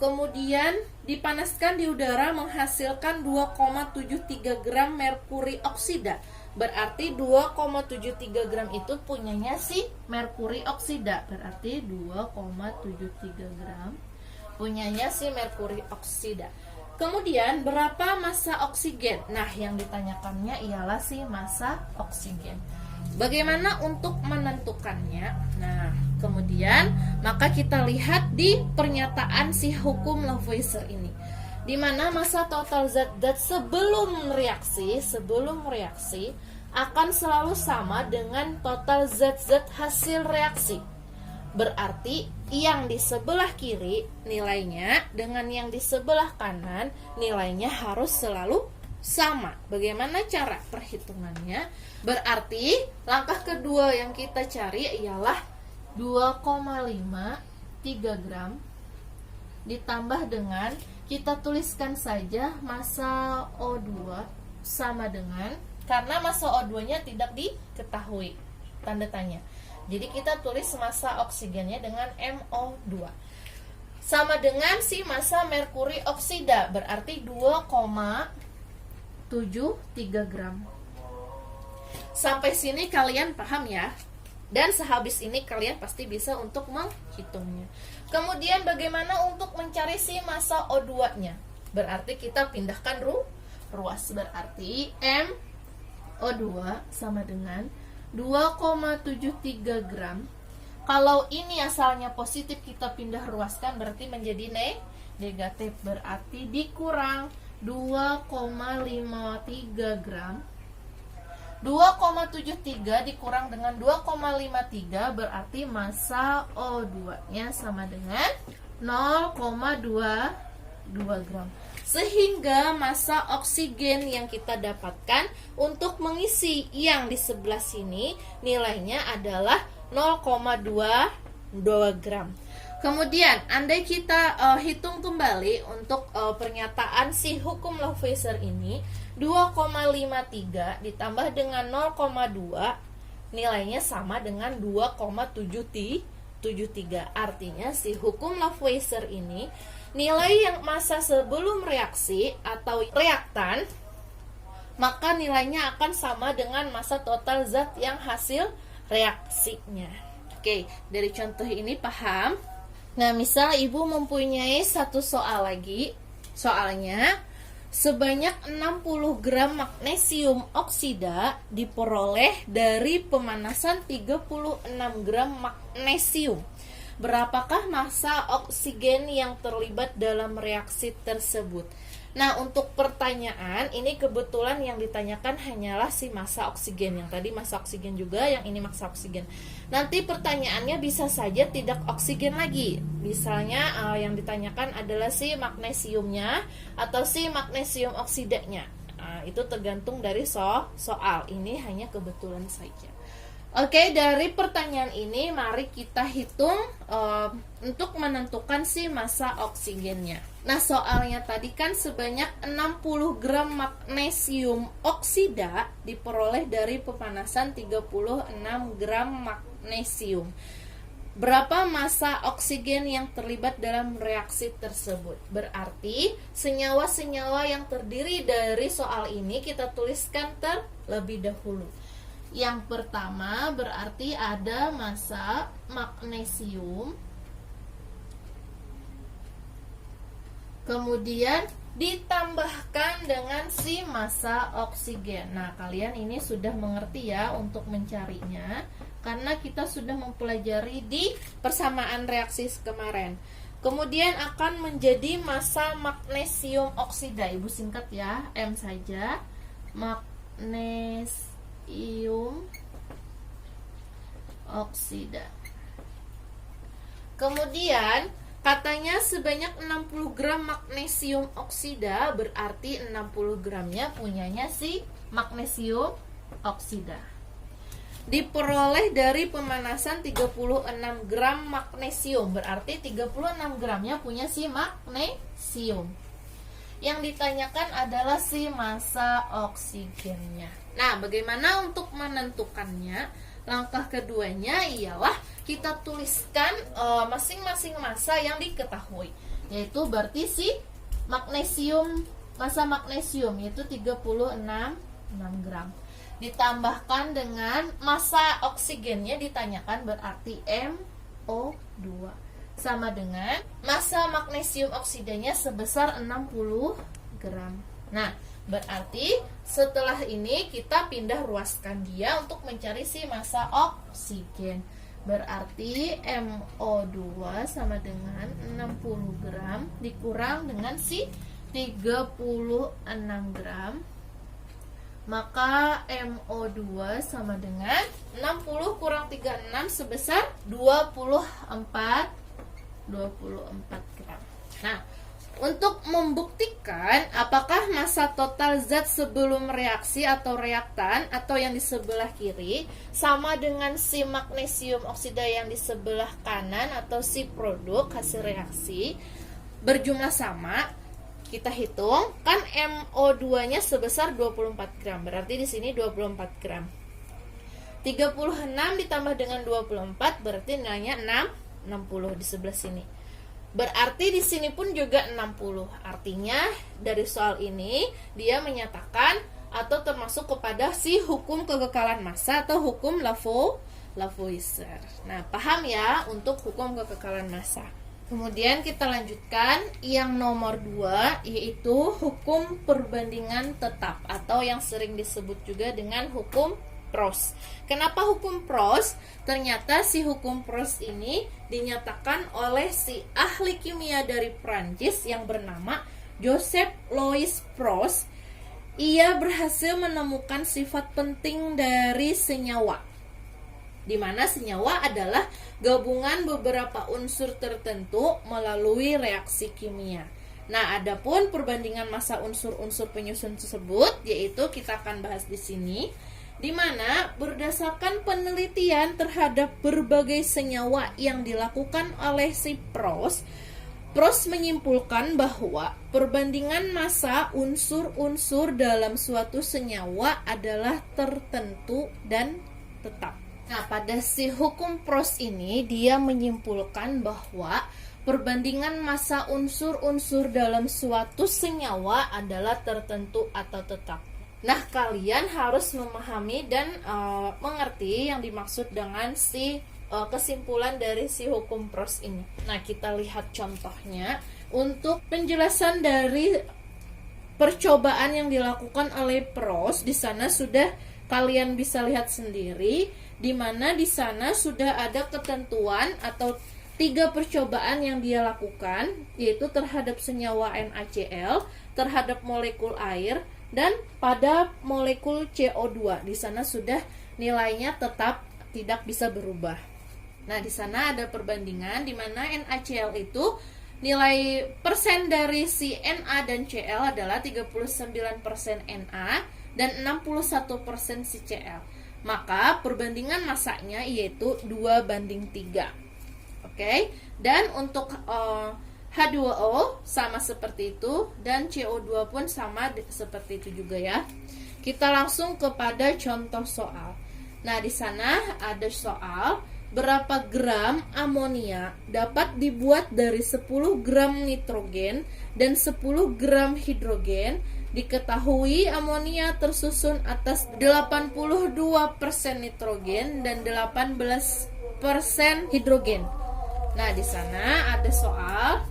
kemudian dipanaskan di udara menghasilkan 2,73 gram merkuri oksida. Berarti 2,73 gram itu punyanya si merkuri oksida. Berarti 2,73 gram punyanya si merkuri oksida. Kemudian berapa massa oksigen? Nah, yang ditanyakannya ialah si massa oksigen. Bagaimana untuk menentukannya? Nah, kemudian maka kita lihat di pernyataan si hukum Lavoisier ini, di mana massa total zat-zat sebelum reaksi akan selalu sama dengan total zat-zat hasil reaksi. Berarti yang di sebelah kiri nilainya dengan yang di sebelah kanan nilainya harus selalu sama. Bagaimana cara perhitungannya? Berarti langkah kedua yang kita cari ialah 2,53 gram ditambah dengan, kita tuliskan saja massa O2 sama dengan, karena massa O2-nya tidak diketahui, tanda tanya. Jadi kita tulis massa oksigennya dengan MO2 sama dengan si massa merkuri oksida, berarti 2,73 gram. Sampai sini kalian paham ya? Dan sehabis ini kalian pasti bisa untuk menghitungnya. Kemudian bagaimana untuk mencari si massa O2-nya? Berarti kita pindahkan ruas. Berarti MO2 sama dengan 2,73 gram. Kalau ini asalnya positif, kita pindah ruaskan berarti menjadi negatif. Berarti dikurang 2,53 gram. 2,73 dikurang dengan 2,53 berarti massa O2-nya sama dengan 0,22 gram. Sehingga massa oksigen yang kita dapatkan untuk mengisi yang di sebelah sini nilainya adalah 0,22 gram. Kemudian andai kita hitung kembali untuk pernyataan si hukum Lavoisier ini, 2,53 ditambah dengan 0,2 nilainya sama dengan 2,73. Artinya si hukum Lavoisier ini nilai yang massa sebelum reaksi atau reaktan, maka nilainya akan sama dengan massa total zat yang hasil reaksinya. Oke, dari contoh ini paham? Nah, misal ibu mempunyai satu soal lagi. Soalnya, sebanyak 60 gram magnesium oksida diperoleh dari pemanasan 36 gram magnesium. Berapakah massa oksigen yang terlibat dalam reaksi tersebut? Nah, untuk pertanyaan ini kebetulan yang ditanyakan hanyalah si massa oksigen. Yang tadi massa oksigen juga, yang ini massa oksigen. Nanti pertanyaannya bisa saja tidak oksigen lagi. Misalnya yang ditanyakan adalah si magnesiumnya atau si magnesium oksidanya. Itu tergantung dari soal. Ini hanya kebetulan saja. Oke, dari pertanyaan ini mari kita hitung untuk menentukan si massa oksigennya. Nah, soalnya tadi kan sebanyak 60 gram magnesium oksida diperoleh dari pemanasan 36 gram magnesium. Berapa massa oksigen yang terlibat dalam reaksi tersebut? Berarti senyawa-senyawa yang terdiri dari soal ini kita tuliskan terlebih dahulu. Yang pertama berarti ada massa magnesium, kemudian ditambahkan dengan si massa oksigen. Nah, kalian ini sudah mengerti ya untuk mencarinya, karena kita sudah mempelajari di persamaan reaksi kemarin. Kemudian akan menjadi massa magnesium oksida. Ibu singkat ya, M saja. Magnesium oksida. Kemudian katanya sebanyak 60 gram magnesium oksida, berarti 60 gramnya punyanya si magnesium oksida. Diperoleh dari pemanasan 36 gram magnesium, berarti 36 gramnya punya si magnesium. Yang ditanyakan adalah si massa oksigennya. Nah, bagaimana untuk menentukannya? Langkah keduanya ialah kita tuliskan masing-masing massa yang diketahui. yaitu berarti si magnesium, massa magnesium yaitu 36 gram. Ditambahkan dengan massa oksigennya ditanyakan, berarti MO2 sama dengan massa magnesium oksidanya sebesar 60 gram. Nah, berarti setelah ini kita pindah ruaskan dia untuk mencari si massa oksigen. Berarti MO2 sama dengan 60 gram dikurang dengan si 36 gram. Maka MO2 sama dengan 60 kurang 36 sebesar 24 gram. Nah, untuk membuktikan apakah massa total zat sebelum reaksi atau reaktan atau yang di sebelah kiri sama dengan si magnesium oksida yang di sebelah kanan atau si produk hasil reaksi berjumlah sama, kita hitung kan MO2-nya sebesar 24 gram. Berarti di sini 24 gram. 36 ditambah dengan 24 berarti nilainya 60 di sebelah sini. Berarti di sini pun juga 60. Artinya dari soal ini dia menyatakan atau termasuk kepada si hukum kekekalan massa atau hukum Lavoisier. Nah, paham ya untuk hukum kekekalan massa. Kemudian kita lanjutkan yang nomor 2, yaitu hukum perbandingan tetap atau yang sering disebut juga dengan hukum Proust. Kenapa hukum Proust? Ternyata si hukum Proust ini dinyatakan oleh si ahli kimia dari Prancis yang bernama Joseph Louis Proust. Ia berhasil menemukan sifat penting dari senyawa, di mana senyawa adalah gabungan beberapa unsur tertentu melalui reaksi kimia. Nah, adapun perbandingan massa unsur-unsur penyusun tersebut yaitu kita akan bahas di sini, di mana berdasarkan penelitian terhadap berbagai senyawa yang dilakukan oleh si Proust menyimpulkan bahwa perbandingan massa unsur-unsur dalam suatu senyawa adalah tertentu dan tetap. Nah, pada si hukum Proust ini dia menyimpulkan bahwa perbandingan massa unsur-unsur dalam suatu senyawa adalah tertentu atau tetap. Nah, kalian harus memahami dan mengerti yang dimaksud dengan si kesimpulan dari si hukum Proust ini. Nah, kita lihat contohnya untuk penjelasan dari percobaan yang dilakukan oleh Proust. Di sana sudah kalian bisa lihat sendiri, di mana di sana sudah ada ketentuan atau 3 percobaan yang dia lakukan, yaitu terhadap senyawa NaCl, terhadap molekul air, dan pada molekul CO2. Di sana sudah nilainya tetap tidak bisa berubah. Nah, di sana ada perbandingan di mana NaCl itu nilai persen dari si Na dan Cl adalah 39% Na dan 61% si Cl. Maka perbandingan massanya yaitu 2:3. Oke? Dan untuk H2O sama seperti itu dan CO2 pun sama seperti itu juga ya. Kita langsung kepada contoh soal. Nah, di sana ada soal berapa gram amonia dapat dibuat dari 10 gram nitrogen dan 10 gram hidrogen. Diketahui amonia tersusun atas 82% nitrogen dan 18% hidrogen. Nah, di sana ada soal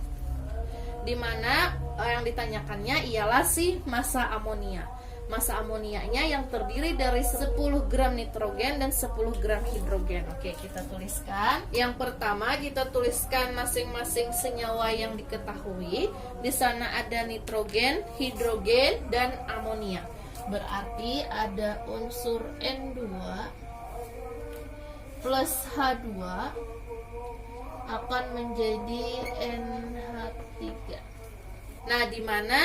di mana yang ditanyakannya ialah si massa amonia. Massa amonianya yang terdiri dari 10 gram nitrogen dan 10 gram hidrogen. Oke, kita tuliskan. Yang pertama kita tuliskan masing-masing senyawa yang diketahui. Di sana ada nitrogen, hidrogen, dan amonia. Berarti ada unsur N2 plus H2 akan menjadi NH3. Nah, di mana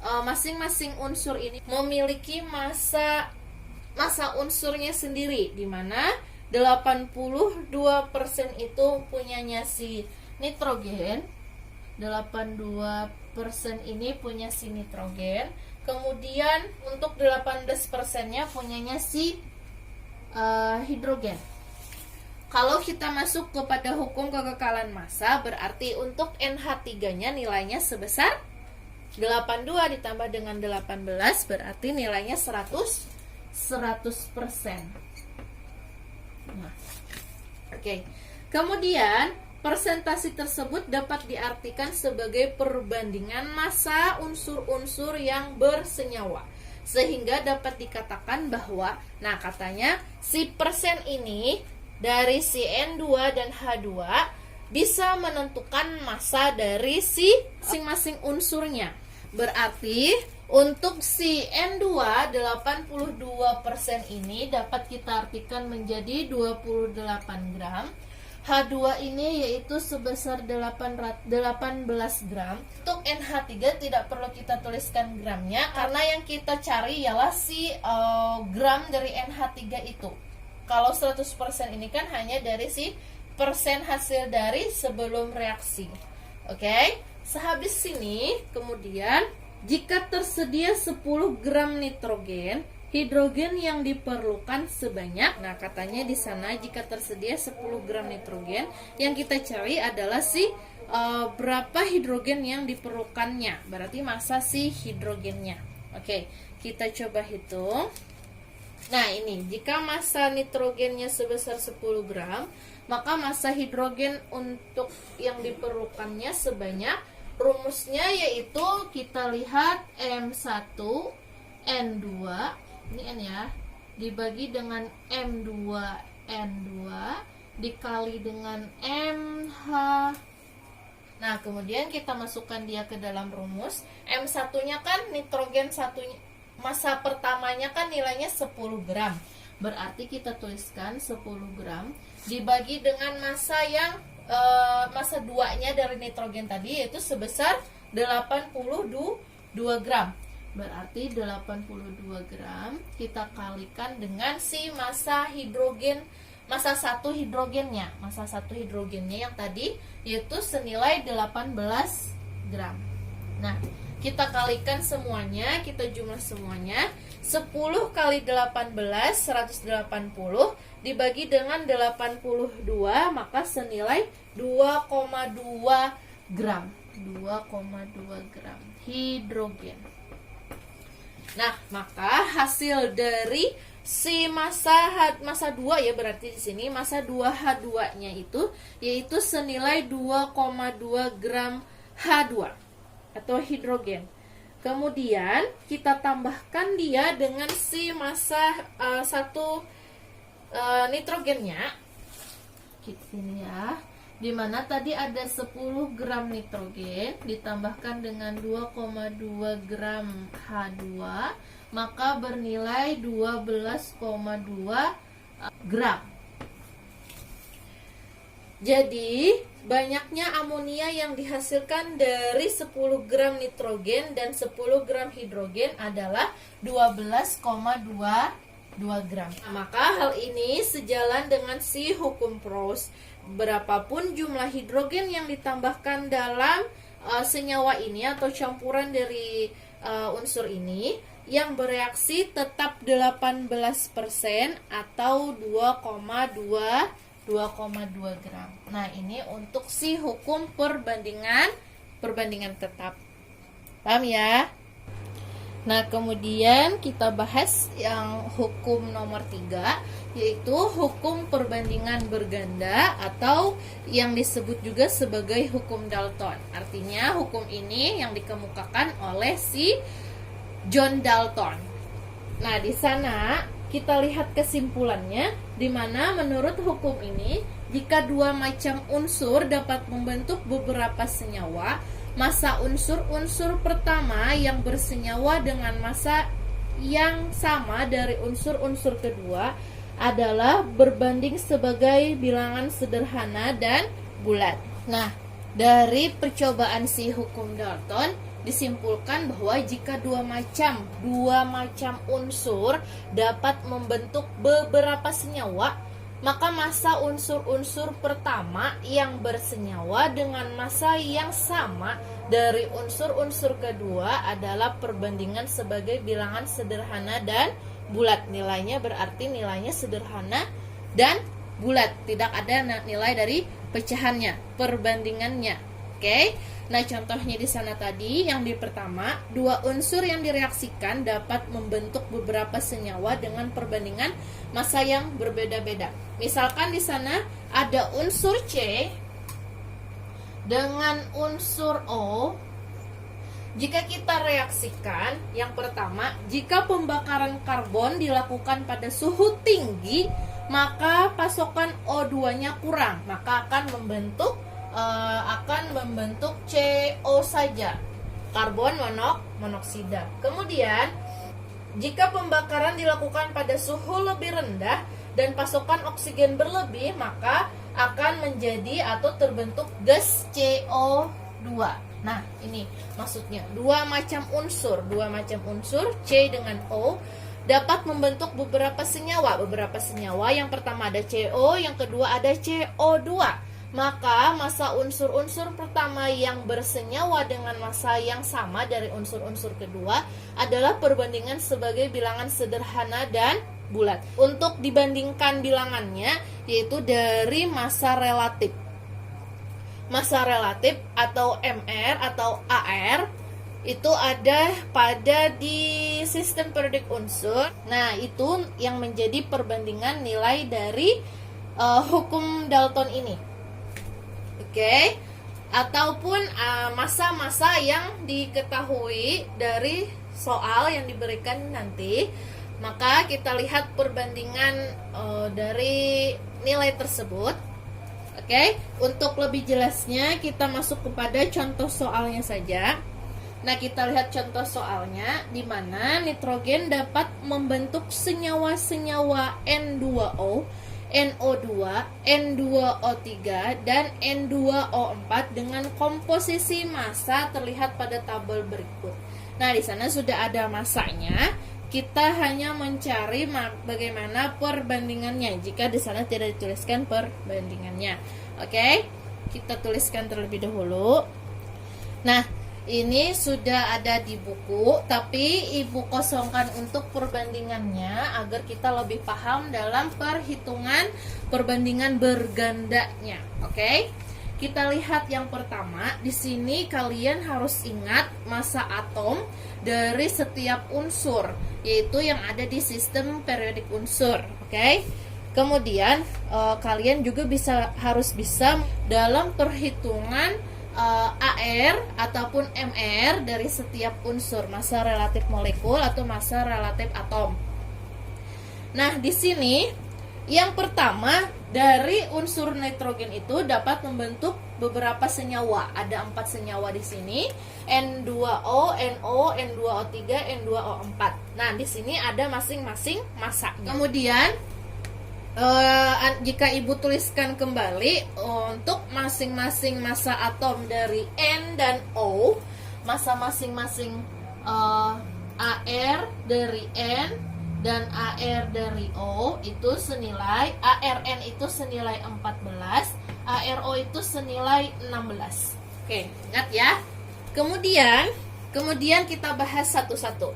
masing-masing unsur ini memiliki massa unsurnya sendiri, di mana 82% itu punyanya si nitrogen, 82% ini punya si nitrogen, kemudian untuk 18%-nya punyanya si hidrogen. Kalau kita masuk kepada hukum kekekalan massa, berarti untuk NH3-nya nilainya sebesar 82 ditambah dengan 18, berarti nilainya 100%. Nah, oke. Kemudian persentase tersebut dapat diartikan sebagai perbandingan massa unsur-unsur yang bersenyawa. Sehingga dapat dikatakan bahwa, nah katanya si persen ini dari si N2 dan H2 bisa menentukan massa dari si masing-masing unsurnya. Berarti untuk si N2 82% ini dapat kita artikan menjadi 28 gram. H2 ini yaitu sebesar 18 gram. Untuk NH3 tidak perlu kita tuliskan gramnya, karena yang kita cari ialah si gram dari NH3 itu. Kalau 100% ini kan hanya dari si persen hasil dari sebelum reaksi. Oke, sehabis sini kemudian jika tersedia 10 gram nitrogen, hidrogen yang diperlukan sebanyak, nah katanya di sana jika tersedia 10 gram nitrogen, yang kita cari adalah si berapa hidrogen yang diperlukannya, berarti massa si hidrogennya. Oke, kita coba hitung. Nah ini, jika massa nitrogennya sebesar 10 gram, maka massa hidrogen untuk yang diperlukannya sebanyak, rumusnya yaitu kita lihat M1 N2, ini N ya, dibagi dengan M2 N2 dikali dengan MH. Nah kemudian kita masukkan dia ke dalam rumus. M1 nya kan nitrogen satunya, massa pertamanya kan nilainya 10 gram, berarti kita tuliskan 10 gram dibagi dengan massa yang massa 2-nya dari nitrogen tadi, yaitu sebesar 82 gram. Berarti 82 gram kita kalikan dengan si massa hidrogen, massa 1 hidrogennya. Massa 1 hidrogennya yang tadi yaitu senilai 18 gram. Nah, kita kalikan semuanya, kita jumlah semuanya. 10 kali 18 180 dibagi dengan 82, maka senilai 2,2 gram. 2,2 gram hidrogen. Nah, maka hasil dari si massa 2 ya, berarti di sini massa 2H2-nya itu yaitu senilai 2,2 gram H2 atau hidrogen. Kemudian kita tambahkan dia dengan si massa 1 nitrogennya. Ini ya, dimana tadi ada 10 gram nitrogen ditambahkan dengan 2,2 gram H2, maka bernilai 12,2 gram. Jadi banyaknya amonia yang dihasilkan dari 10 gram nitrogen dan 10 gram hidrogen adalah 12,2 gram. Maka hal ini sejalan dengan si hukum Proust. Berapapun jumlah hidrogen yang ditambahkan dalam senyawa ini atau campuran dari unsur ini, yang bereaksi tetap 18% atau 2,2 gram. Nah, ini untuk si hukum perbandingan tetap. Paham ya? Nah, kemudian kita bahas yang hukum nomor 3, yaitu hukum perbandingan berganda atau yang disebut juga sebagai hukum Dalton. Artinya hukum ini yang dikemukakan oleh si John Dalton. Nah, di sana kita lihat kesimpulannya, di mana menurut hukum ini, jika dua macam unsur dapat membentuk beberapa senyawa, massa unsur-unsur pertama yang bersenyawa dengan massa yang sama dari unsur-unsur kedua adalah berbanding sebagai bilangan sederhana dan bulat. Nah, dari percobaan si hukum Dalton disimpulkan bahwa jika dua macam unsur dapat membentuk beberapa senyawa, maka massa unsur-unsur pertama yang bersenyawa dengan massa yang sama dari unsur-unsur kedua adalah perbandingan sebagai bilangan sederhana dan bulat. Nilainya berarti nilainya sederhana dan bulat, tidak ada nilai dari pecahannya, perbandingannya. Oke. Nah, contohnya di sana tadi yang di pertama, dua unsur yang direaksikan dapat membentuk beberapa senyawa dengan perbandingan massa yang berbeda-beda. Misalkan di sana ada unsur C dengan unsur O. Jika kita reaksikan, yang pertama, jika pembakaran karbon dilakukan pada suhu tinggi, maka pasokan O2-nya kurang, maka akan membentuk CO saja, karbon monoksida. Kemudian, jika pembakaran dilakukan pada suhu lebih rendah dan pasokan oksigen berlebih, maka akan menjadi atau terbentuk gas CO2. Nah, ini maksudnya dua macam unsur C dengan O dapat membentuk beberapa senyawa. Yang pertama ada CO, yang kedua ada CO2. Maka massa unsur-unsur pertama yang bersenyawa dengan massa yang sama dari unsur-unsur kedua adalah perbandingan sebagai bilangan sederhana dan bulat. Untuk dibandingkan bilangannya yaitu dari massa relatif. Massa relatif atau MR atau AR itu ada pada di sistem periodik unsur. Nah, itu yang menjadi perbandingan nilai dari hukum Dalton ini. Oke, ataupun massa-massa yang diketahui dari soal yang diberikan nanti, maka kita lihat perbandingan dari nilai tersebut. Oke, untuk lebih jelasnya kita masuk kepada contoh soalnya saja. Nah, kita lihat contoh soalnya di mana nitrogen dapat membentuk senyawa-senyawa N2O, NO2, N2O3, dan N2O4 dengan komposisi massa terlihat pada tabel berikut. Nah, di sana sudah ada massanya. Kita hanya mencari bagaimana perbandingannya jika di sana tidak dituliskan perbandingannya. Oke, kita tuliskan terlebih dahulu. Nah, ini sudah ada di buku, tapi Ibu kosongkan untuk perbandingannya agar kita lebih paham dalam perhitungan perbandingan bergandanya. Oke? Kita lihat yang pertama, di sini kalian harus ingat massa atom dari setiap unsur, yaitu yang ada di sistem periodik unsur. Oke? Kemudian kalian juga harus bisa dalam perhitungan AR ataupun MR dari setiap unsur, massa relatif molekul atau massa relatif atom. Nah, di sini yang pertama dari unsur nitrogen itu dapat membentuk beberapa senyawa. Ada 4 senyawa di sini, N2O, NO, N2O3, N2O4. Nah, di sini ada masing-masing massanya. Kemudian jika Ibu tuliskan kembali untuk masing-masing massa atom dari N dan O, massa masing-masing AR dari N dan AR dari O itu senilai, ARN itu senilai 14, ARO itu senilai 16. Oke, ingat ya. Kemudian kita bahas satu-satu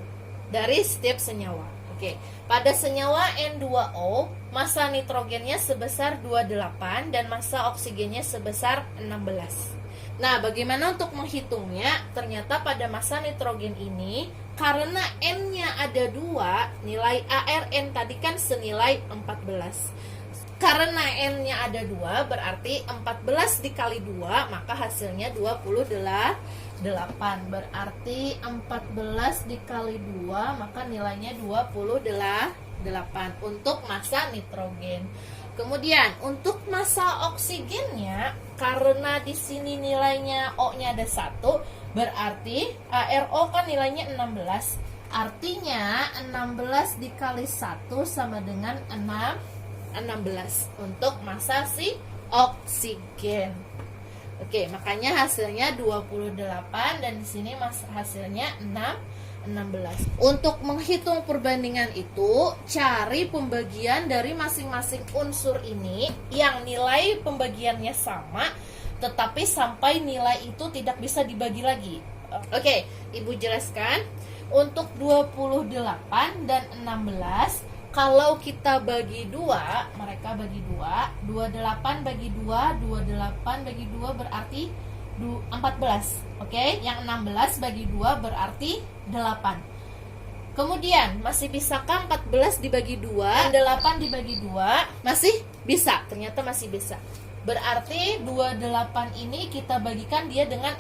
dari setiap senyawa. Oke, pada senyawa N2O, massa nitrogennya sebesar 28 dan massa oksigennya sebesar 16. Nah, bagaimana untuk menghitungnya? Ternyata pada massa nitrogen ini, karena N-nya ada 2, nilai ARN tadi kan senilai 14. Karena N-nya ada 2, berarti 14 dikali 2, maka hasilnya 28. Berarti 14 dikali 2, maka nilainya 28 untuk massa nitrogen. Kemudian untuk massa oksigennya, karena di sini nilainya O-nya ada 1, berarti ARO kan nilainya 16. Artinya 16 dikali 1 sama dengan 16 untuk massa si oksigen. Oke, makanya hasilnya 28 dan di sini hasilnya 16. Untuk menghitung perbandingan itu, cari pembagian dari masing-masing unsur ini yang nilai pembagiannya sama, tetapi sampai nilai itu tidak bisa dibagi lagi. Oke, Ibu jelaskan. Untuk 28 dan 16, kalau kita bagi 2, mereka bagi 2, 28 bagi 2, 28 bagi 2 berarti 14. Oke, yang 16 bagi 2 berarti 8. Kemudian, masih bisakah 14 dibagi 2, 8 dibagi 2? Masih bisa, ternyata masih bisa. Berarti 28 ini kita bagikan dia dengan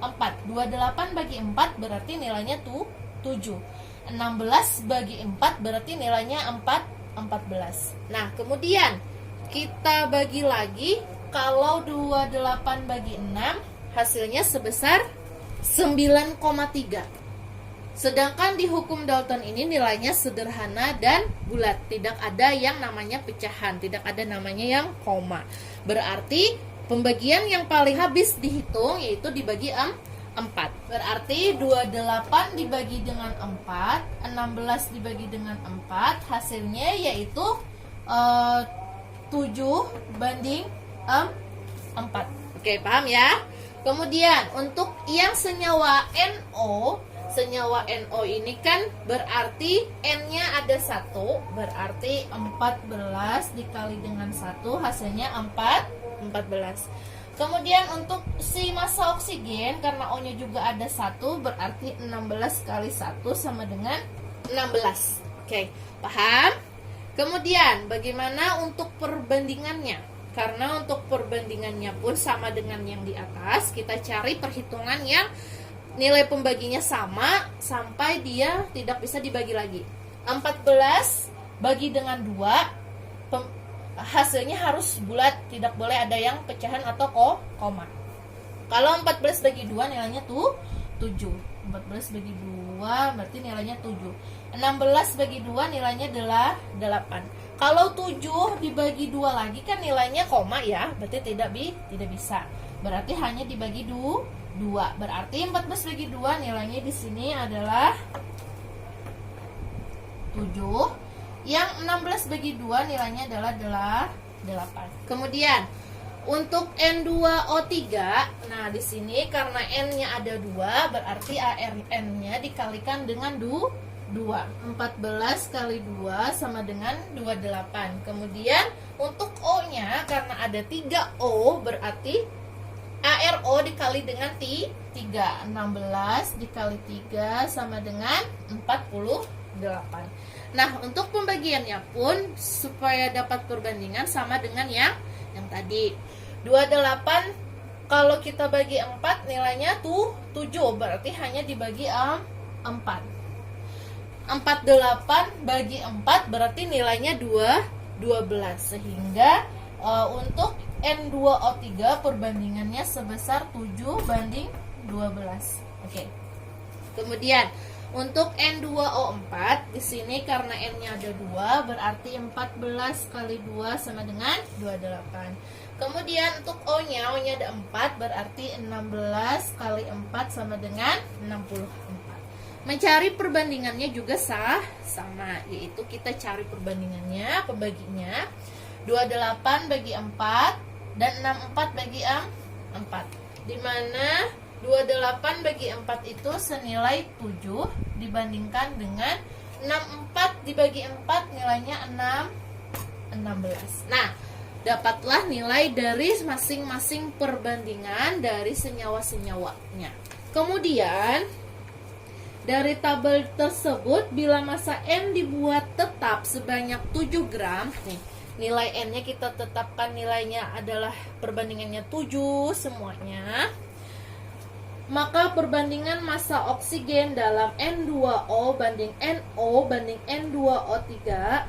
4. 28 bagi 4 berarti nilainya 7. 16 bagi 4 berarti nilainya 14. Nah, kemudian kita bagi lagi. Kalau 28 bagi 6 hasilnya sebesar 9,3. Sedangkan di hukum Dalton ini nilainya sederhana dan bulat, tidak ada yang namanya pecahan, tidak ada namanya yang koma. Berarti pembagian yang paling habis dihitung yaitu dibagi 4. Berarti 28 dibagi dengan 4, 16 dibagi dengan 4, hasilnya yaitu 7 banding 4. Oke, paham ya? Kemudian untuk yang senyawa NO, senyawa NO ini kan berarti N-nya ada 1, berarti 14 dikali dengan 1 hasilnya 14. Kemudian untuk si massa oksigen, karena O-nya juga ada 1, berarti 16 kali 1 sama dengan 16. Oke, paham? Kemudian bagaimana untuk perbandingannya? Karena untuk perbandingannya pun sama dengan yang di atas, kita cari perhitungan yang nilai pembaginya sama sampai dia tidak bisa dibagi lagi. 14 bagi dengan 2, hasilnya harus bulat, tidak boleh ada yang pecahan atau koma. Kalau 14 bagi 2 nilainya 7. 14 bagi 2 berarti nilainya 7. 16 bagi 2 nilainya adalah 8. Kalau 7 dibagi 2 lagi kan nilainya koma ya, berarti tidak bisa. Berarti hanya dibagi 2. Berarti 14 bagi 2 nilainya di sini adalah 7. Yang 16 bagi 2 nilainya adalah 8. Kemudian untuk N2O3, nah di sini karena N-nya ada 2, berarti ARN-nya dikalikan dengan 2. 14 kali 2 sama dengan 28. Kemudian untuk O-nya karena ada 3O, berarti ARO dikali dengan 3. 16 dikali 3 sama dengan 48. Nah, untuk pembagiannya pun supaya dapat perbandingan sama dengan yang tadi. 28 kalau kita bagi 4 nilainya 7, berarti hanya dibagi 4. 48 bagi 4 berarti nilainya 12. Sehingga untuk N2O3 perbandingannya sebesar 7 banding 12. Oke. Kemudian untuk N2O4 di sini karena N-nya ada 2, berarti 14 kali 2 sama dengan 28. Kemudian untuk O-nya ada 4, berarti 16 kali 4 sama dengan 64. Mencari perbandingannya juga sama, yaitu kita cari perbandingannya, pembaginya 28 bagi 4 dan 64 bagi 4. Di mana 28 bagi 4 itu senilai 7 dibandingkan dengan 64 dibagi 4 nilainya 16. Nah, dapatlah nilai dari masing-masing perbandingan dari senyawa-senyawanya. Kemudian dari tabel tersebut bila massa N dibuat tetap sebanyak 7 gram, nih nilai N-nya kita tetapkan nilainya adalah perbandingannya 7 semuanya. Maka perbandingan massa oksigen dalam N2O banding NO banding N2O3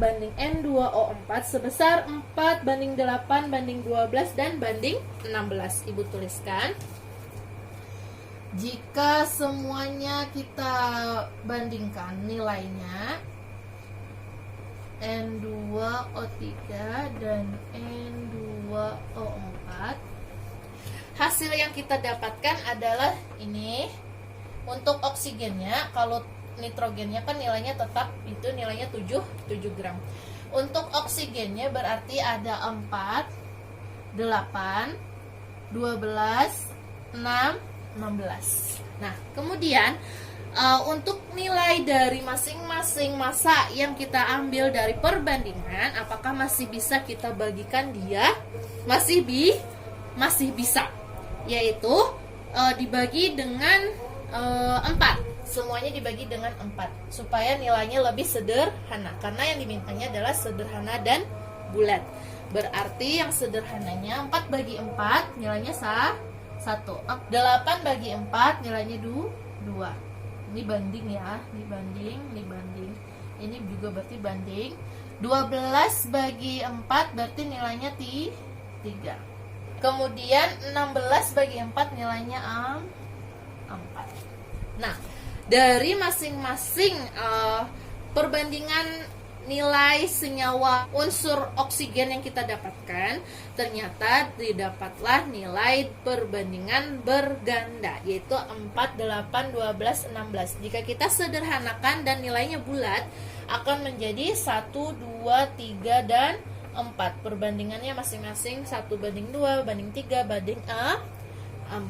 banding N2O4 sebesar 4 banding 8 banding 12 dan banding 16. Ibu tuliskan. Jika semuanya kita bandingkan nilainya N2O3 dan N2O4, hasil yang kita dapatkan adalah ini. Untuk oksigennya, kalau nitrogennya kan nilainya tetap itu nilainya 7 gram. Untuk oksigennya berarti ada 4, 8, 12, 6, 16. Nah, kemudian untuk nilai dari masing-masing massa yang kita ambil dari perbandingan, apakah masih bisa kita bagikan dia? Masih bisa, yaitu dibagi dengan 4. Semuanya dibagi dengan 4 supaya nilainya lebih sederhana, karena yang dimintanya adalah sederhana dan bulat. Berarti yang sederhananya 4 bagi 4 nilainya 1. 8 bagi 4 nilainya 2. Ini banding ya, ini banding. Ini juga berarti banding. 12 bagi 4 berarti nilainya 3. Kemudian 16 bagi 4 nilainya 4. Nah, dari masing-masing perbandingan nilai senyawa unsur oksigen yang kita dapatkan, ternyata didapatlah nilai perbandingan berganda, yaitu 4, 8, 12, 16. Jika kita sederhanakan dan nilainya bulat, akan menjadi 1, 2, 3, dan 4. Perbandingannya masing-masing 1 banding 2, banding 3, banding 4.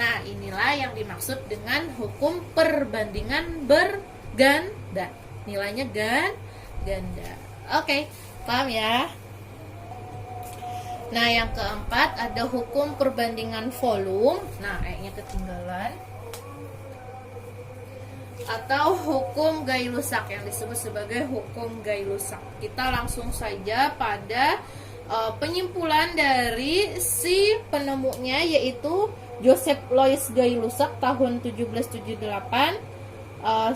Nah, inilah yang dimaksud dengan hukum perbandingan berganda. Nilainya ganda. Oke, paham ya? Nah, yang keempat ada hukum perbandingan volume. Nah, kayaknya ketinggalan. Atau hukum Gay-Lussac yang disebut sebagai hukum Gay-Lussac. Kita langsung saja pada penyimpulan dari si penemunya, yaitu Joseph Louis Gay-Lussac tahun 1778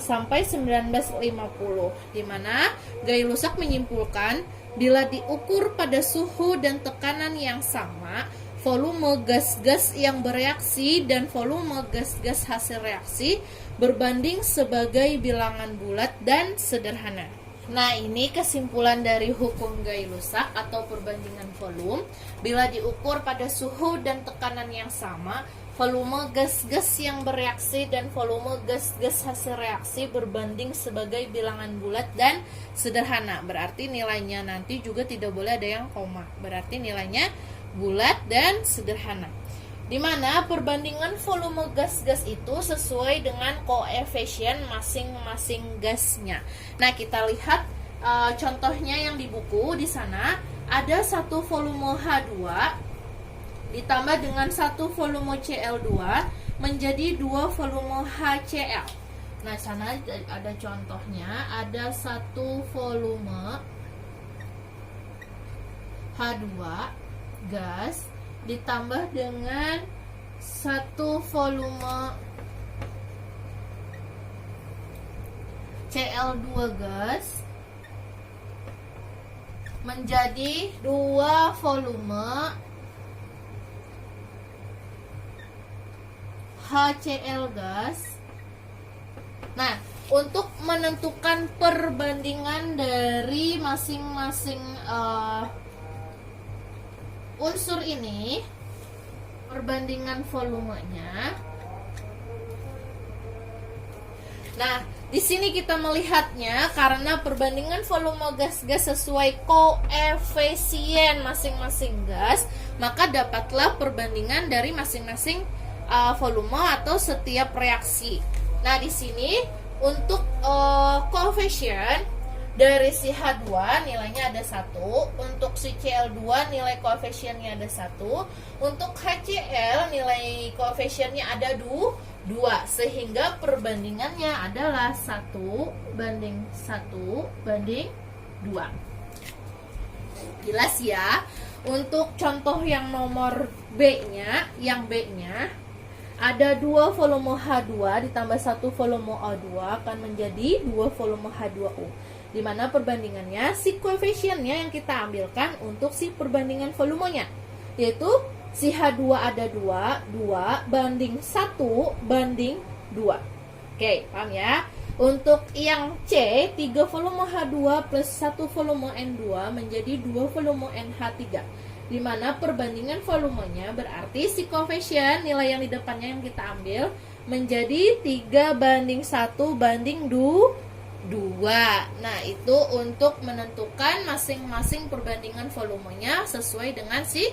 sampai 1950, di mana Gay-Lussac menyimpulkan bila diukur pada suhu dan tekanan yang sama, volume gas-gas yang bereaksi dan volume gas-gas hasil reaksi berbanding sebagai bilangan bulat dan sederhana. Nah, ini kesimpulan dari hukum Gay-Lussac atau perbandingan volume. Bila diukur pada suhu dan tekanan yang sama, volume gas-gas yang bereaksi dan volume gas-gas hasil reaksi berbanding sebagai bilangan bulat dan sederhana. Berarti nilainya nanti juga tidak boleh ada yang koma. Berarti nilainya bulat dan sederhana. Dimana perbandingan volume gas-gas itu sesuai dengan koefisien masing-masing gasnya. Nah, kita lihat contohnya yang di buku. Di sana ada satu volume H2 ditambah dengan satu volume Cl2 menjadi 2 volume HCl. Nah, sana ada contohnya, ada satu volume H2 gas ditambah dengan satu volume Cl2 gas menjadi 2 volume HCl gas. Nah, untuk menentukan perbandingan dari masing-masing unsur ini, perbandingan volumenya. Nah, di sini kita melihatnya karena perbandingan volume gas-gas sesuai koefisien masing-masing gas, maka dapatlah perbandingan dari masing-masing volume atau setiap reaksi. Nah, di sini untuk koefisien dari si H2 nilainya ada 1, untuk si Cl2 nilai koefisiennya ada 1, untuk HCl nilai koefisiennya ada 2, sehingga perbandingannya adalah 1 banding 2. Jelas ya? Untuk contoh yang nomor B-nya, ada 2 volume H2 ditambah 1 volume O2 akan menjadi 2 volume H2O. Di mana perbandingannya, si koefisiennya yang kita ambilkan untuk si perbandingan volumenya, yaitu si H2 ada 2 banding 1 banding 2. Oke, paham ya? Untuk yang C, 3 volume H2 plus 1 volume N2 menjadi 2 volume NH3. Di mana perbandingan volumenya berarti si koefisien nilai yang di depannya yang kita ambil menjadi 3 banding 1 banding 2. Nah, itu untuk menentukan masing-masing perbandingan volumenya sesuai dengan si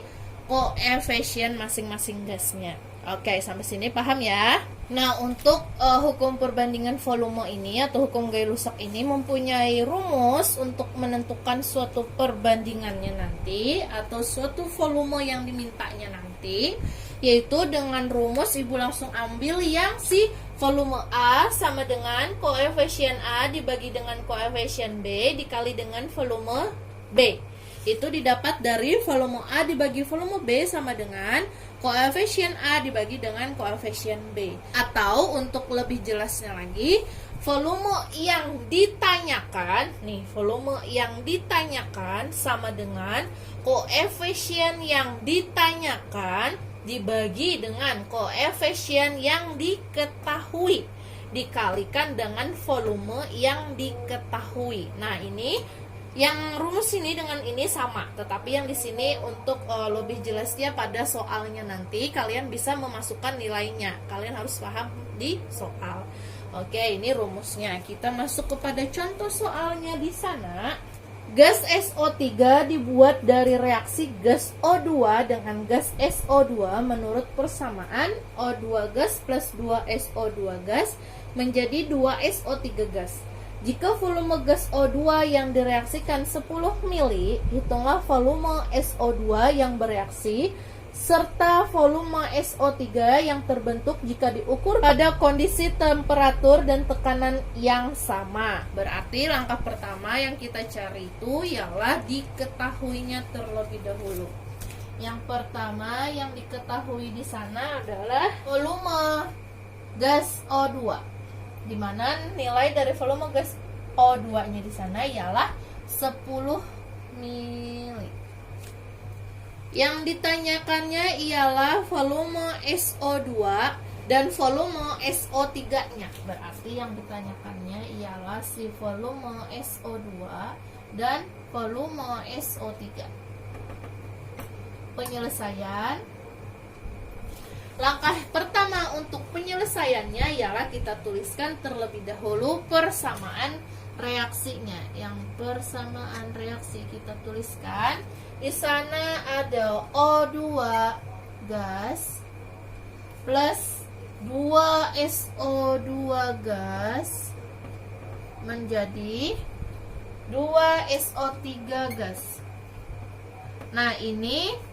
koefisien masing-masing gasnya. Oke, sampai sini paham ya? Nah, untuk hukum perbandingan volume ini atau hukum Gay-Lussac ini mempunyai rumus untuk menentukan suatu perbandingannya nanti atau suatu volume yang dimintanya nanti, yaitu dengan rumus Ibu langsung ambil yang si volume A sama dengan koefisien A dibagi dengan koefisien B dikali dengan volume B. Itu didapat dari volume A dibagi volume B sama dengan koefisien A dibagi dengan koefisien B. Atau untuk lebih jelasnya lagi, volume yang ditanyakan, nih volume yang ditanyakan sama dengan koefisien yang ditanyakan dibagi dengan koefisien yang diketahui dikalikan dengan volume yang diketahui. Nah, ini yang rumus ini dengan ini sama, tetapi yang di sini untuk lebih jelasnya pada soalnya nanti kalian bisa memasukkan nilainya. Kalian harus paham di soal. Oke, ini rumusnya. Kita masuk kepada contoh soalnya di sana. Gas SO3 dibuat dari reaksi gas O2 dengan gas SO2 menurut persamaan O2 gas plus 2SO2 gas menjadi 2SO3 gas. Jika volume gas O2 yang direaksikan 10 mili, hitunglah volume SO2 yang bereaksi serta volume SO3 yang terbentuk jika diukur pada kondisi temperatur dan tekanan yang sama. Berarti langkah pertama yang kita cari itu ialah diketahuinya terlebih dahulu. Yang pertama yang diketahui di sana adalah volume gas O2. Di mana nilai dari volume gas O2-nya di sana ialah 10 mili. Yang ditanyakannya ialah volume SO2 dan volume SO3-nya. Berarti yang ditanyakannya ialah si volume SO2 dan volume SO3. Penyelesaian. Langkah pertama untuk penyelesaiannya ialah kita tuliskan terlebih dahulu persamaan reaksinya. Yang persamaan reaksi kita tuliskan. Di sana ada O2 gas plus 2SO2 gas menjadi 2SO3 gas. Nah, ini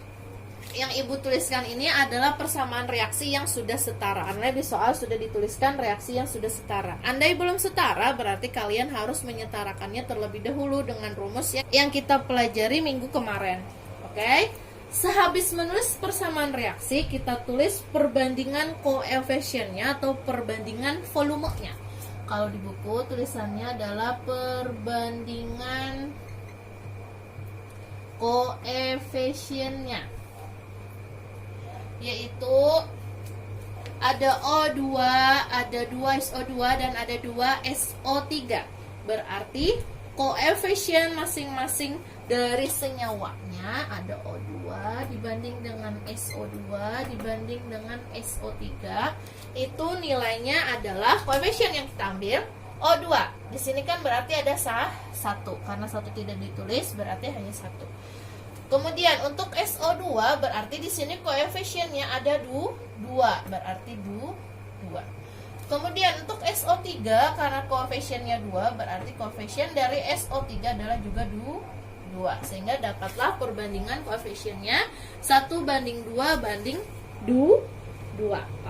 yang Ibu tuliskan ini adalah persamaan reaksi yang sudah setara. Karena di soal sudah dituliskan reaksi yang sudah setara. Andai belum setara, berarti kalian harus menyetarakannya terlebih dahulu dengan rumus yang kita pelajari minggu kemarin. Oke? Sehabis menulis persamaan reaksi, kita tulis perbandingan koefisiennya atau perbandingan volumenya. Kalau di buku tulisannya adalah perbandingan koefisiennya, yaitu ada O2, ada 2SO2 dan ada 2SO3. Berarti koefisien masing-masing dari senyawanya ada O2 dibanding dengan SO2 dibanding dengan SO3, itu nilainya adalah koefisien yang kita ambil O2. Di sini kan berarti ada satu, karena satu tidak ditulis berarti hanya satu. Kemudian untuk SO2 berarti di sini koefisiennya ada 2, berarti 2. Kemudian untuk SO3 karena koefisiennya 2 berarti koefisien dari SO3 adalah juga 2. Sehingga dapatlah perbandingan koefisiennya 1:2:2.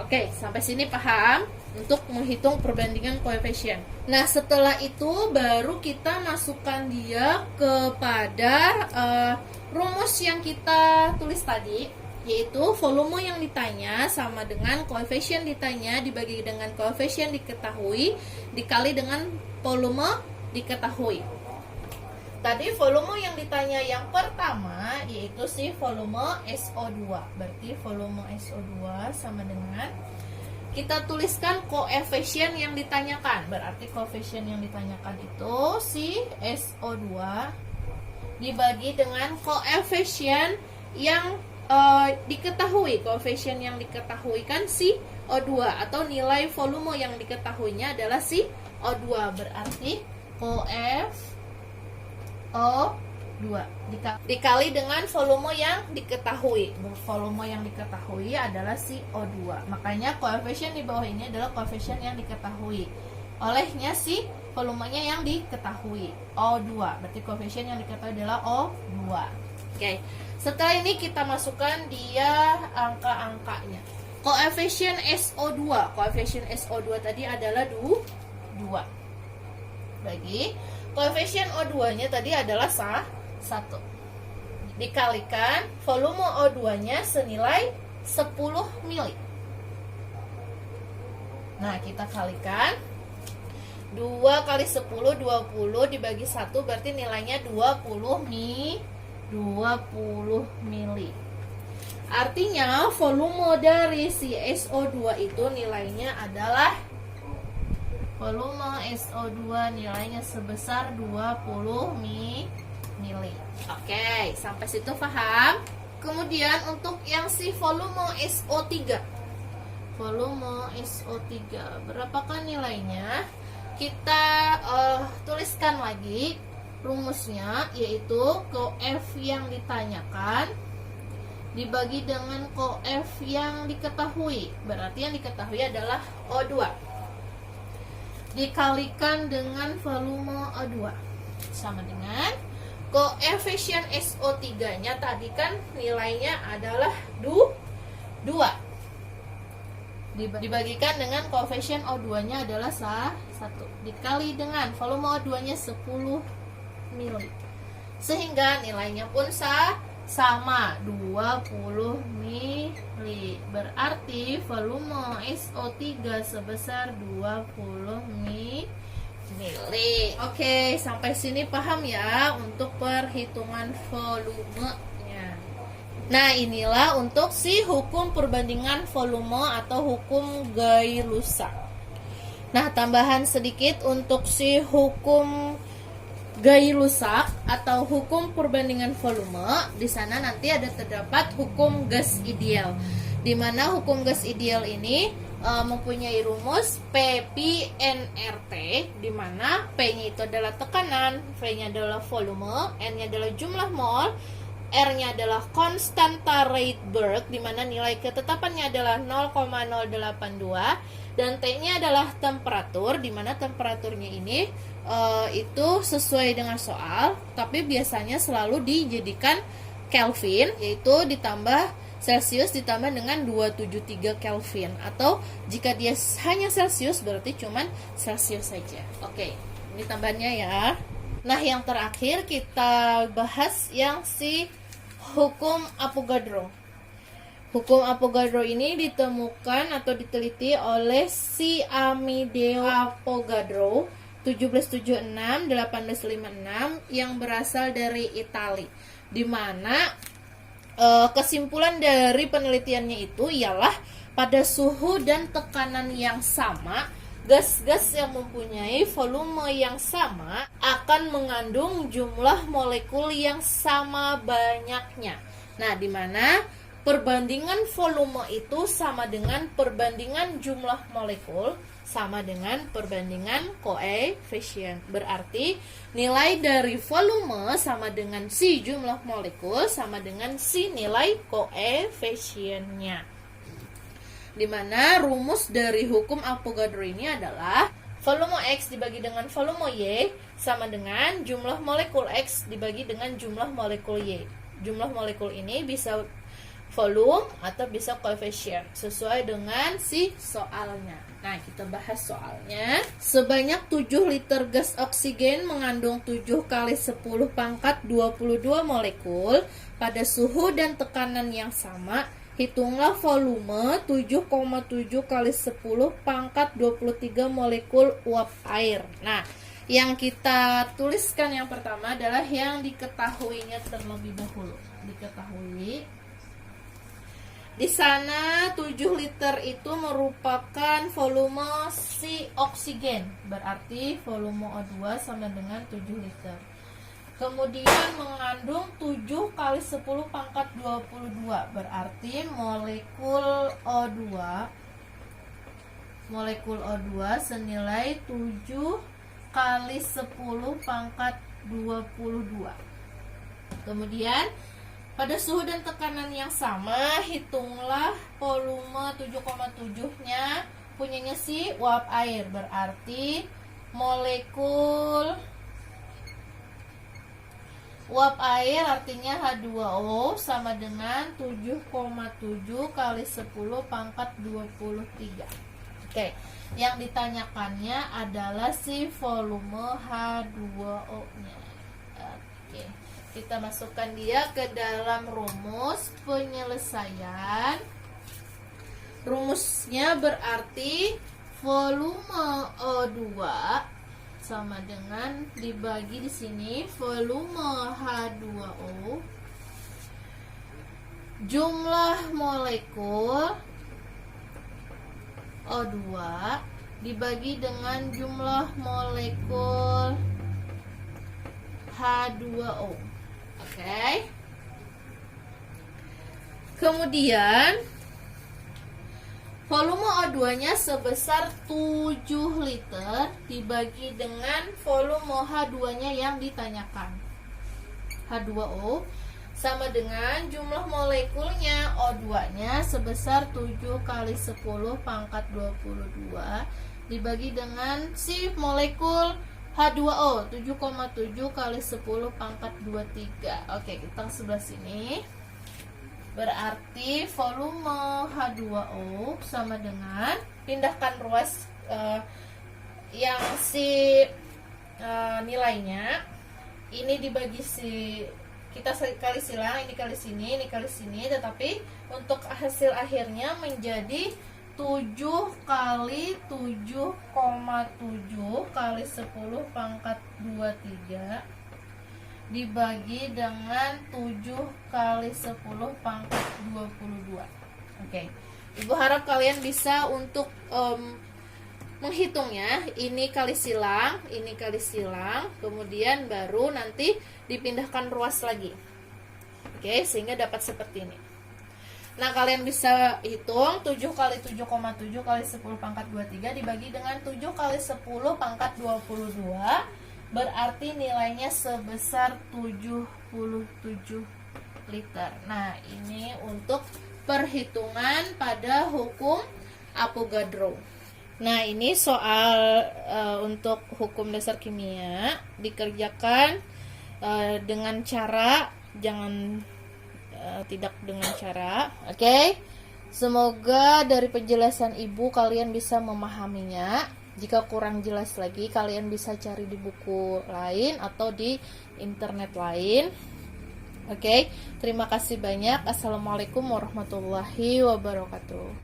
Oke, sampai sini paham untuk menghitung perbandingan koefisien. Nah, setelah itu baru kita masukkan dia kepada rumus yang kita tulis tadi, yaitu volume yang ditanya sama dengan koefisien ditanya dibagi dengan koefisien diketahui dikali dengan volume diketahui. Tadi volume yang ditanya yang pertama yaitu si volume SO2. Berarti volume SO2 sama dengan kita tuliskan koefisien yang ditanyakan. Berarti koefisien yang ditanyakan itu si SO2 dibagi dengan koefisien yang diketahui. Koefisien yang diketahui kan si O2 atau nilai volume yang diketahuinya adalah si O2. Berarti koef O2 dikali dengan volume yang diketahui. Volume yang diketahui adalah si O2. Makanya koefisien di bawah ini adalah koefisien yang diketahui. Olehnya si volumenya yang diketahui, O2. Berarti koefisien yang diketahui adalah O2. Oke. Setelah ini kita masukkan dia angka-angkanya. Koefisien SO2. Koefisien SO2 tadi adalah 2. Bagi koefisien O2-nya tadi adalah 1. Dikalikan volume O2-nya senilai 10 mili. Nah, kita kalikan 2 kali 10, 20 dibagi 1 berarti nilainya 20 mili. Artinya volume dari si SO2 itu nilainya adalah volume SO2 nilainya sebesar 20 mili. Oke, sampai situ paham? Kemudian untuk yang si volume SO3. Volume SO3 berapakah nilainya? Kita tuliskan lagi rumusnya, yaitu koef yang ditanyakan dibagi dengan koef yang diketahui. Berarti yang diketahui adalah O2 dikalikan dengan volume O2 sama dengan koefisien SO3-nya tadi kan nilainya adalah 2 dibagikan dengan koefisien O2-nya adalah 1 dikali dengan volume O2-nya 10 mili. Sehingga nilainya pun sama 20 mili. Berarti volume SO3 sebesar 20 mili. Oke, sampai sini paham ya untuk perhitungan volumenya. Nah, inilah untuk si hukum perbandingan volume atau hukum Gay-Lussac. Nah, tambahan sedikit untuk si hukum Gay-Lussac atau hukum perbandingan volume. Di sana nanti ada terdapat hukum gas ideal. Di mana hukum gas ideal ini mempunyai rumus P pi nRT, di mana P-nya itu adalah tekanan, V-nya adalah volume, N-nya adalah jumlah mol, R-nya adalah konstanta Rydberg, di mana nilai ketetapannya adalah 0,082, dan T-nya adalah temperatur, di mana temperaturnya ini itu sesuai dengan soal, tapi biasanya selalu dijadikan Kelvin, yaitu ditambah Celsius ditambah dengan 273 Kelvin, atau jika dia hanya Celsius berarti cuman Celsius saja. Oke, ini tambahannya ya. Nah, yang terakhir kita bahas yang si hukum Avogadro. Hukum Avogadro ini ditemukan atau diteliti oleh si Amedeo Avogadro 1776-1856 yang berasal dari Italia, di mana kesimpulan dari penelitiannya itu ialah pada suhu dan tekanan yang sama, gas-gas yang mempunyai volume yang sama akan mengandung jumlah molekul yang sama banyaknya. Nah, di mana perbandingan volume itu sama dengan perbandingan jumlah molekul sama dengan perbandingan koefisien. Berarti nilai dari volume sama dengan si jumlah molekul sama dengan si nilai koefisiennya. Dimana rumus dari hukum Avogadro ini adalah volume X dibagi dengan volume Y sama dengan jumlah molekul X dibagi dengan jumlah molekul Y. Jumlah molekul ini bisa volume atau bisa koefisien sesuai dengan si soalnya. Nah, kita bahas soalnya. Sebanyak 7 liter gas oksigen mengandung 7 kali 10 pangkat 22 molekul pada suhu dan tekanan yang sama. Hitunglah volume 7,7 kali 10 pangkat 23 molekul uap air. Nah, yang kita tuliskan yang pertama adalah yang diketahuinya terlebih dahulu. Diketahui di sana 7 liter itu merupakan volume si oksigen. Berarti volume O2 sama dengan 7 liter. Kemudian mengandung 7 kali 10 pangkat 22. Berarti molekul O2 senilai 7 kali 10 pangkat 22. Kemudian pada suhu dan tekanan yang sama, hitunglah volume 7,7-nya punyanya si uap air. Berarti molekul uap air artinya H2O sama dengan 7,7 kali 10 pangkat 23. Oke, yang ditanyakannya adalah si volume H2O-nya. Oke, kita masukkan dia ke dalam rumus penyelesaian. Rumusnya berarti volume O2 sama dengan dibagi di sini volume H2O jumlah molekul O2 dibagi dengan jumlah molekul H2O. Oke. Kemudian volume O2-nya sebesar 7 liter dibagi dengan volume H2-nya yang ditanyakan. H2O sama dengan jumlah molekulnya O2-nya sebesar 7 kali 10 pangkat 22 dibagi dengan si molekul H2O 7,7 kali 10 pangkat 23. Oke, kita sebelah sini. Berarti volume H2O sama dengan pindahkan ruas yang si nilainya ini dibagi si kita kali silang, ini kali sini, tetapi untuk hasil akhirnya menjadi 7 kali 7,7 kali 10 pangkat 23 dibagi dengan 7 kali 10 pangkat 22. Oke. Ibu harap kalian bisa untuk menghitungnya. Ini kali silang, kemudian baru nanti dipindahkan ruas lagi. Oke, sehingga dapat seperti ini. Nah, kalian bisa hitung 7 kali 7,7 kali 10 pangkat 23 dibagi dengan 7 kali 10 pangkat 22 berarti nilainya sebesar 77 liter. Nah, ini untuk perhitungan pada hukum Avogadro. Nah, ini soal untuk hukum dasar kimia dikerjakan dengan cara tidak dengan cara. Oke. Semoga dari penjelasan Ibu kalian bisa memahaminya. Jika kurang jelas lagi, kalian bisa cari di buku lain atau di internet lain. Oke, terima kasih banyak. Assalamualaikum warahmatullahi wabarakatuh.